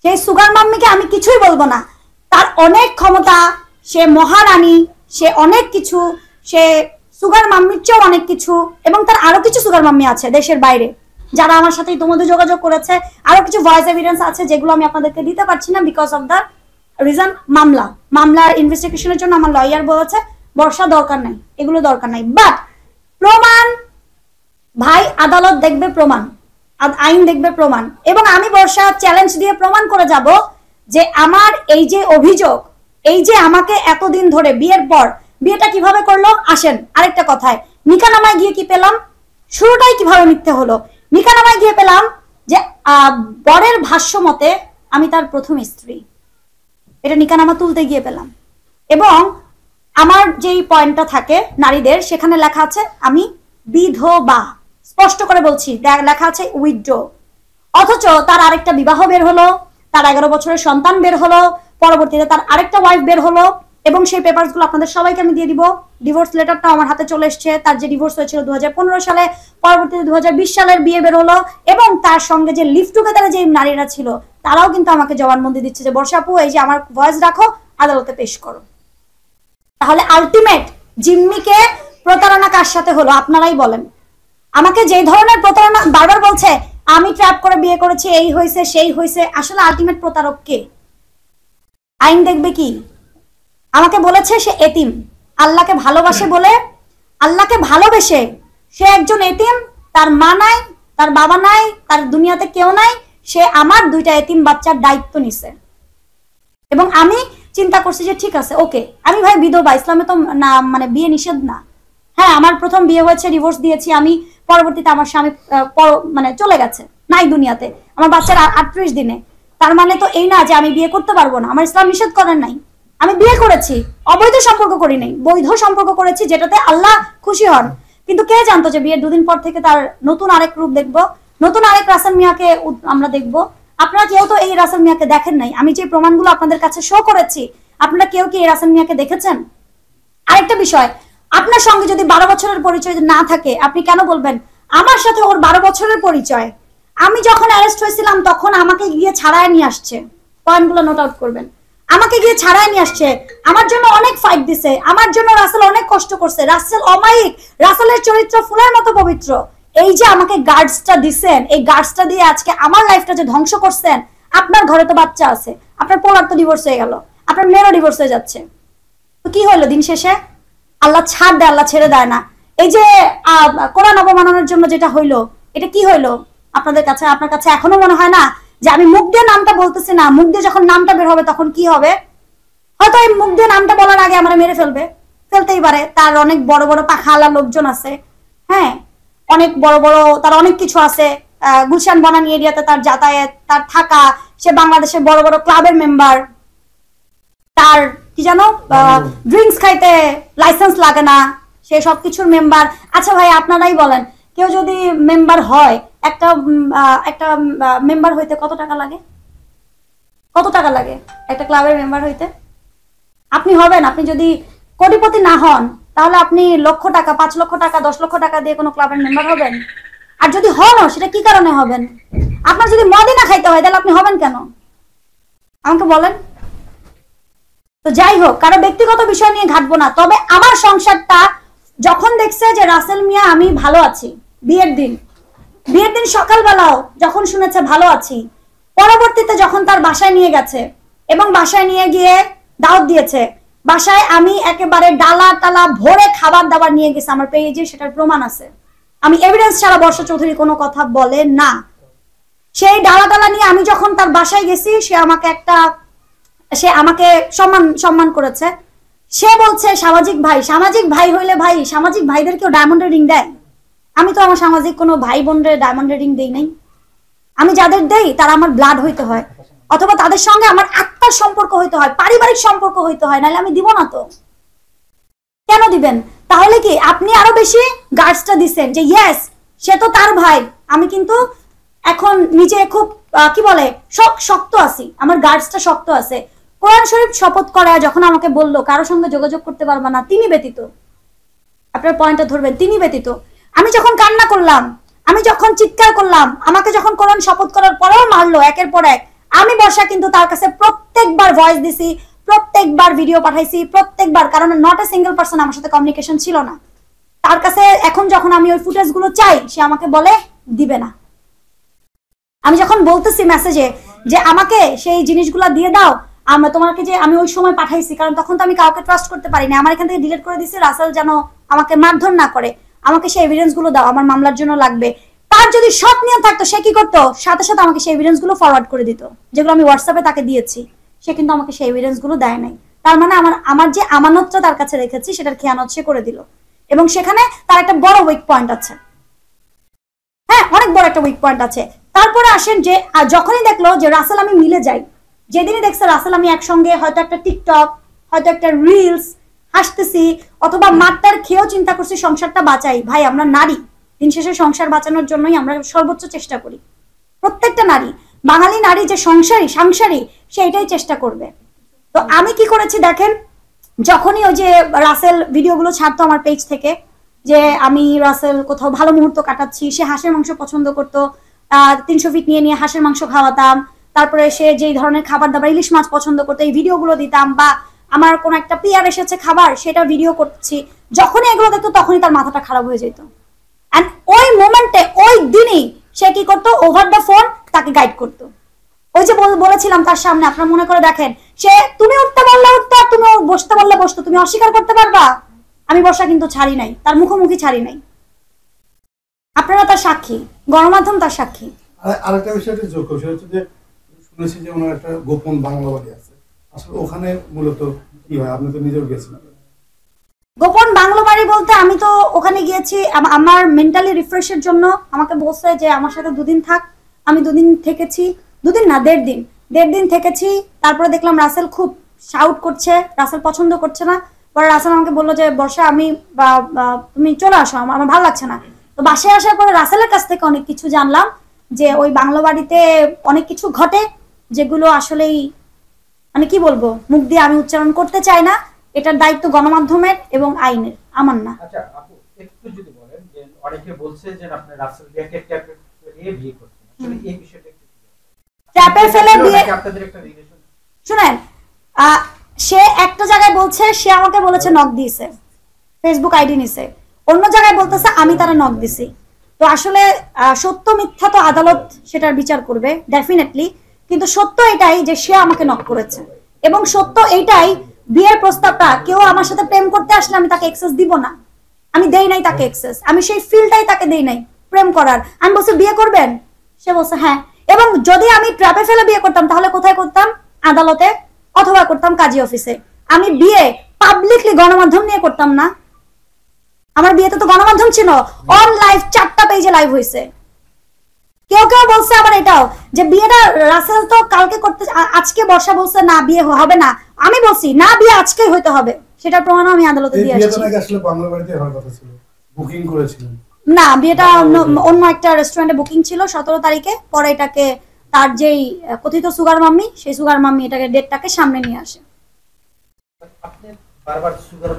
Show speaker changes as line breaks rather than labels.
সেই সুগার মাম্মিকে আমি কিছুই বলবো না, তার অনেক ক্ষমতা, সে মহারানী, সে অনেক কিছু, সে সুগার মাম্মির চেয়েও অনেক কিছু, এবং তার আরো কিছু সুগার মাম্মি আছে দেশের বাইরে যারা আমার সাথে ইতিমধ্যে যোগাযোগ করেছে। আরো কিছু ভয়েস এভিডেন্স আছে যেগুলো আমি আপনাদেরকে দিতে পারছি না বিকজ অফ দ্য রিজন মামলার ইনভেস্টিগেশনের জন্য আমার লয়ার বলেছে বর্ষা দরকার নাই, এগুলো দরকার নাই। বাট প্রমাণ ভাই, আদালত দেখবে প্রমাণ, আইন দেখবে প্রমাণ, এবং আমি বর্ষা চ্যালেঞ্জ দিয়ে প্রমাণ করে যাব যে আমার এই যে অভিযোগ, এই যে আমাকে এতদিন ধরে বিয়ের পর, বিয়েটা কিভাবে করলো আসেন আরেকটা কথায়, নিকানামায় গিয়ে কি পেলাম, শুরুটাই কিভাবে মিথ্যে হলো। নিকানামায় গিয়ে পেলাম যে বরের ভাষ্য মতে আমি তার প্রথম স্ত্রী, এটা নিকানামা তুলতে গিয়ে পেলাম। এবং আমার যেই পয়েন্টটা থাকে নারীদের, সেখানে লেখা আছে আমি বিধবা, স্পষ্ট করে বলছি, লেখা আছে উইথড্র। অথচ তার আরেকটা বিবাহ বের হলো, তার 11 বছরের সন্তান বের হলো, পরবর্তীতে তার আরেকটা ওয়াইফ বের হলো, এবং সেই পেপারস গুলো আপনাদের সবাইকে আমি দিয়ে দিব। ডিভোর্স লেটারটা আমার হাতে চলে এসছে, তার যে ডিভোর্স হয়েছিল 2015 সালে, পরবর্তীতে 2020 সালের বিয়ে বের হলো, এবং তার সঙ্গে যে লিভ টুগেদারে যে নারীরা ছিল তারাও কিন্তু আমাকে জবানবন্দি দিচ্ছে যে বর্ষা আপু এই যে আমার ভয়েস রাখো, আদালতে পেশ করো। তাহলে আলটিমেট জিম্মিকে প্রতারণা কার সাথে হলো আপনারাই বলেন। আমাকে যে ধরনের প্রতারণা বারবার বলছে আমি ট্র্যাপ করে বিয়ে করেছি, এই হয়েছে সেই হয়েছে, আসলে আলটিমেট প্রতারক কে? আইন দেখবে কি? আমাকে বলেছে সে এতিম, আল্লাহকে ভালোবাসে বলে, আল্লাহকে ভালোবেসে সে একজন এতিম, তার মা নাই, তার বাবা নাই, তার দুনিয়াতে কেউ নাই, সে আমার 2টা এতিম বাচ্চার দায়িত্ব নিছে। এবং আমি চিন্তা করছি যে ঠিক আছে, ওকে, আমি ভাই বিধবা, ইসলামে তো না মানে বিয়ে নিষেধ না। হ্যাঁ, আমার প্রথম বিয়ে হয়েছে, ডিভোর্স দিয়েছি আমি, পরবর্তীতে আমার স্বামী মানে চলে গেছে, নাই দুনিয়াতে, আমার বাচ্চার 38 দিনে। তার মানে তো এই না যে আমি বিয়ে করতে পারবো না, আমার ইসলাম নিষেধ করেন নাই। আমি বিয়ে করেছি, অবৈধ সম্পর্ক করি নাই, বৈধ সম্পর্ক করেছি যেটাতে আল্লাহ খুশি হন। কিন্তু কে জানতো যে বিয়ের 2 দিন পর থেকে তার নতুন আরেক রূপ দেখবো, নতুন আরেক রাসেল মিয়াকে আমরা দেখবো। আপনারা কেউ তো এই রাসেল মিয়াকে দেখেন নাই। আমি যে প্রমাণগুলো আপনাদের কাছে শো করেছি, আপনারা কেউ কি এই রাসেল মিয়াকে দেখেছেন? আরেকটা বিষয়, আপনার সঙ্গে যদি 12 বছরের পরিচয় না থাকে, আপনি কেন বলবেন আমার সাথে ওর 12 বছরের পরিচয়? আমি যখন অ্যারেস্ট হয়েছিলাম তখন আমাকে গিয়ে ছাড়ায় নিয়ে আসছে, পয়েন্টগুলো নোট আউট করবেন। আমাকে গিয়ে ছাড়ায় নিয়ে আসছে, আমার জন্য অনেক ফাইট দিছে, আমার জন্য রাসেল অনেক কষ্ট করছে, রাসেল অমায়িক, রাসেলের চরিত্র ফুলের মতো পবিত্র। এই যে আমাকে গার্ডসটা দিছেন, এই গার্ডসটা দিয়ে আজকে আমার লাইফটা যে ধ্বংস করছেন। আপনার ঘরে তো বাচ্চা আছে, আপনার পোলার তো ডিভোর্স হয়ে গেল, আপনার মেয়েরও ডিভোর্স হয়ে যাচ্ছে, তো কি হলো দিন শেষে? আল্লাহ ছাড় দেয়, আল্লাহ ছেড়ে দেয় না। এই যে কোরআন অবমাননার জন্য যেটা হইলো, এটা কি হইলো আপনাদের কাছে? আপনার কাছে এখনো মনে হয় না যে আমি মুখ দিয়ে নামটা বলতেছি না, মুখ দিয়ে যখন নামটা বের হবে তখন কি হবে? হয়তো এই মুখ দিয়ে নামটা বলার আগে আমরা মেরে ফেলতেই পারে। তার অনেক বড় বড় পাখাওয়ালা লোকজন আছে, হ্যাঁ, অনেক বড় বড়, তার অনেক কিছু আছে। গুলশান বনানী এরিয়াতে তার যাতায়াত, তার থাকা, সে বাংলাদেশের বড় বড় ক্লাবের মেম্বার, তার কি জানো ড্রিঙ্কস খাইতে লাইসেন্স লাগে না, সে সবকিছুর মেম্বার। আচ্ছা ভাই আপনারাই বলেন, কেউ যদি মেম্বার হয়, একটা মেম্বার হইতে কত টাকা লাগে? কত টাকা লাগে একটা ক্লাবের মেম্বার হইতে? আপনি হবেন, আপনি যদি কোটিপতি না হন তাহলে আপনি লক্ষ টাকা, 5 লক্ষ টাকা, 10 লক্ষ টাকা দিয়ে কোনো ক্লাবের মেম্বার হবেন? আর যদি হনও, সেটা কি কারণে হবেন? আপনার যদি মদই না খাইতে হয় তাহলে আপনি হবেন কেন আমাকে বলেন? তো যাই হোক, কারো ব্যক্তিগত বিষয় নিয়ে ঘাটবো না। তবে আমার সংসারটা যখন দেখছে যে রাসেল মিয়া আমি ভালো আছি, বিয়ের দিন সকালবেলাও যখন শুনেছে ভালো আছি, পরবর্তীতে যখন তার বাসায় নিয়ে গেছে এবং বাসায় নিয়ে গিয়ে দাওয়াত দিয়েছে, বাসায় আমি একেবারে ডালা টালা ভরে খাবার দাবার নিয়ে গেছে, আমার পেজে সেটার প্রমাণ আছে। আমি এভিডেন্স ছাড়া বর্ষা চৌধুরী কোনো কথা বলে না। সেই ডালা টালা নিয়ে আমি যখন তার বাসায় গেছি, সে আমাকে সম্মান করেছে। সে বলছে সামাজিক ভাই হইলে ভাই, সামাজিক ভাইদের কেউ ডায়মন্ডের রিং দেয়? আমি তো আমার সামাজিক কোনো ভাই বোনদের ডায়মন্ডের রিং দেই নাই। আমি যাদের দেই তারা আমার ব্লাড হইতে হয়, অথবা তাদের সঙ্গে আমার আত্মার সম্পর্ক হইতে হয়, পারিবারিক সম্পর্ক হইতে হয়, নাহলে আমি দিব না। তো কেন দিবেন? তাহলে কি আপনি আরো বেশি গার্ডসটা দিচ্ছেন যে ইয়েস সে তো তার ভাই, আমি কিন্তু এখন নিজে খুব কি বলে শক্ত আছি, আমার গার্ডসটা শক্ত আছে। কোরআন শরীফ শপথ করা যখন আমাকে বললো কারোর সঙ্গে যোগাযোগ করতে পারবা না তিনি ব্যতীত, আপনার পয়েন্টটা ধরবেন, তিনি ব্যতীত। আমি যখন কান্না করলাম, আমি যখন চিৎকার করলাম, আমাকে যখন কোরআন শপথ করার পরেও মারলো একের পর এক, আমি বর্ষা কিন্তু তার কাছে প্রত্যেকবার ভয়েস দিছি, প্রত্যেকবার ভিডিও পাঠাইছি, প্রত্যেকবার, কারণ নট এ সিঙ্গেল পার্সন আমার সাথে কমিউনিকেশন ছিল না তার কাছে। এখন যখন আমি ওই ফুটেজ গুলো চাই, সে আমাকে বলে দিবে না। আমি যখন বলতেছি মেসেজে যে আমাকে সেই জিনিসগুলো দিয়ে দাও, আমরা তোমাকে যে আমি ওই সময় পাঠাইছি, কারণ তখন তো আমি কাউকে ট্রাস্ট করতে পারি না, আমার এখান থেকে ডিলিট করে দিছি, রাসেল যেন আমাকে মারধর না করে, আমাকে সেই এভিডেন্স গুলো দাও, আমার মামলার জন্য লাগবে। তার যদি সৎ নিয়ম থাকতো, সে কি করতো, সাথে সাথে আমাকে সেই এভিডেন্স গুলো ফরওয়ার্ড করে দিত, যেগুলো আমি হোয়াটসঅ্যাপে তাকে দিয়েছি। সে কিন্তু আমাকে সেই এভিডেন্স গুলো দেয় নাই। তার মানে আমার যে আমানতটা তার কাছে রেখেছি, সেটার খেয়ানত সে করে দিল। এবং সেখানে তার একটা বড় উইক পয়েন্ট আছে, হ্যাঁ অনেক বড় একটা উইক পয়েন্ট আছে। তারপরে আসেন যে যখনই দেখলো যে রাসেল আমি মিলে যাই, যেদিনই দেখছে রাসেল আমি একসঙ্গে হয়তো একটা টিকটক, হয়তো একটা রিলস, হাসতেছি, অথবা মারটার খেয়েও চিন্তা করছি সংসারটা বাঁচাই। ভাই আমরা নারী, দিন শেষে সংসার বাঁচানোর জন্যই আমরা সর্বোচ্চ চেষ্টা করি। প্রত্যেকটা নারী, বাঙালি নারী যে সংসারী সেইটাই চেষ্টা করবে। তো আমি কি করেছি দেখেন, যখনই ওই যে রাসেল ভিডিওগুলো ছাড়তো আমার পেজ থেকে, যে আমি রাসেল কোথাও ভালো মুহূর্ত কাটাচ্ছি, সে হাঁসের মাংস পছন্দ করতো, 300 ফিট নিয়ে নিয়ে হাঁসের মাংস খাওয়াতাম, তারপরে সে যেই ধরনের খাবার দাবার, ইলিশ মাছ পছন্দ করতো, এই ভিডিওগুলো দিতাম, বা আমার কোন একটা পিয়ার এসেছে খাবার, সেটা ভিডিও করছি, যখনই এগুলো দেখতো তখনই তার মাথাটা খারাপ হয়ে যেত। এন্ড ওই মোমেন্টে, ওই দিনই সে কি করতো, ওভার দ্য ফোন তাকে গাইড করতো। ওই যে বলেছিলাম তার সামনে, আপনারা মনে করে দেখেন, সে তুমি উঠতে বললে উঠতো, আর তুমি বসতে বললে বসতো, তুমি অস্বীকার করতে পারবা? আমি বর্ষা কিন্তু ছাড়ি নাই, তার মুখোমুখি ছাড়ি নাই। আপনারা তার সাক্ষী, গণমাধ্যম তার সাক্ষী।
আরেকটা বিষয় যোগ করছে হচ্ছে যে শুনেছি যে ওনার একটা গোপন বাংলা বাড়ি আছে, আসলে ওখানে মূলত কি হয়? আপনি তো নিজেও গেছিলেন।
গোপন বাংলো বাড়ি বলতে, আমি তো ওখানে গিয়েছি আমার মেন্টালি রিফ্রেশের জন্য। আমাকে বলছে যে আমার সাথে 2 দিন থাক, আমি 2 দিন থেকেছি, 2 দিন না 1.5 দিন থেকেছি। তারপরে দেখলাম রাসেল খুব শাউট করছে, রাসেল পছন্দ করছে না। পরে রাসেল আমাকে বললো যে বর্ষা আমি তুমি চলে আসো, আমার ভালো লাগছে না। তো বাসায় আসার পরে রাসেলের কাছ থেকে অনেক কিছু জানলাম, যে ওই বাংলো বাড়িতে অনেক কিছু ঘটে, যেগুলো আসলেই মানে কি বলবো, মুখ দিয়ে আমি উচ্চারণ করতে চাই না। এটার দায়িত্ব গণমাধ্যমের এবং আইনের, আমার না।
আচ্ছা আপু, একটু যদি বলেন যে অনেকে বলছে যে আপনি রাসেল বিয়াকে ট্যাপে ফেলে বিয়ে করছেন, আসলে এই বিষয়টা একটু
ট্যাপে ফেলে বিয়ে,
আপনাদের একটা রিলেশন
শুনেন, সে একটা জায়গায় বলছে সে আমাকে বলেছে নক দিয়েছে, ফেসবুক আইডি নিছে, অন্য জায়গায় বলতেছে আমি তারা নক দিছি। তো আসলে সত্য মিথ্যা তো আদালত সেটার বিচার করবে ডেফিনেটলি, কিন্তু সত্য এটাই যে সে আমাকে নক করেছে, এবং সত্য এইটাই বিয়ের প্রস্তাবটা কেউ আমার সাথে প্রেম করতে আসলে আমি তাকে এক্সেস দিব না, আমি দেই নাই তাকে এক্সেস, আমি সেই ফিলটাই তাকে দেই নাই প্রেম করার। আমি বলছি বিয়ে করবেন, সে বলছে হ্যাঁ। এবং যদি আমি ট্র্যাপে ফেলে বিয়ে করতাম তাহলে কোথায় করতাম? আদালতে, অথবা করতাম কাজী অফিসে। আমি বিয়ে পাবলিকলি গণমাধ্যম নিয়ে করতাম না। আমার বিয়েতে তো গণমাধ্যম ছিল, অন লাইভ 4টা পেজে লাইভ হয়েছে। কেউ কেউ বলছে আবার এটাও যে বিয়েটা রাসেল তো কালকে করতে, আজকে বর্ষা বলছে না বিয়ে হবে না, আমি বলছি না বিয়ে আজকেই হইতে হবে, সেটার প্রমাণও আমি আদালতে দিয়ে আসছি।
বিয়েটা আসলে বাংলা বাড়িতে হওয়ার কথা ছিল, বুকিং করেছিলেন
না, বিয়েটা অন্য একটা রেস্টুরেন্টে বুকিং ছিল 17 তারিখে। পরে এটাকে তার যেই কথিত সুগার মাম্মি, সেই সুগার মাম্মি এটাকে ডেটটাকে সামনে নিয়ে আসে।
আপনি বারবার সুগার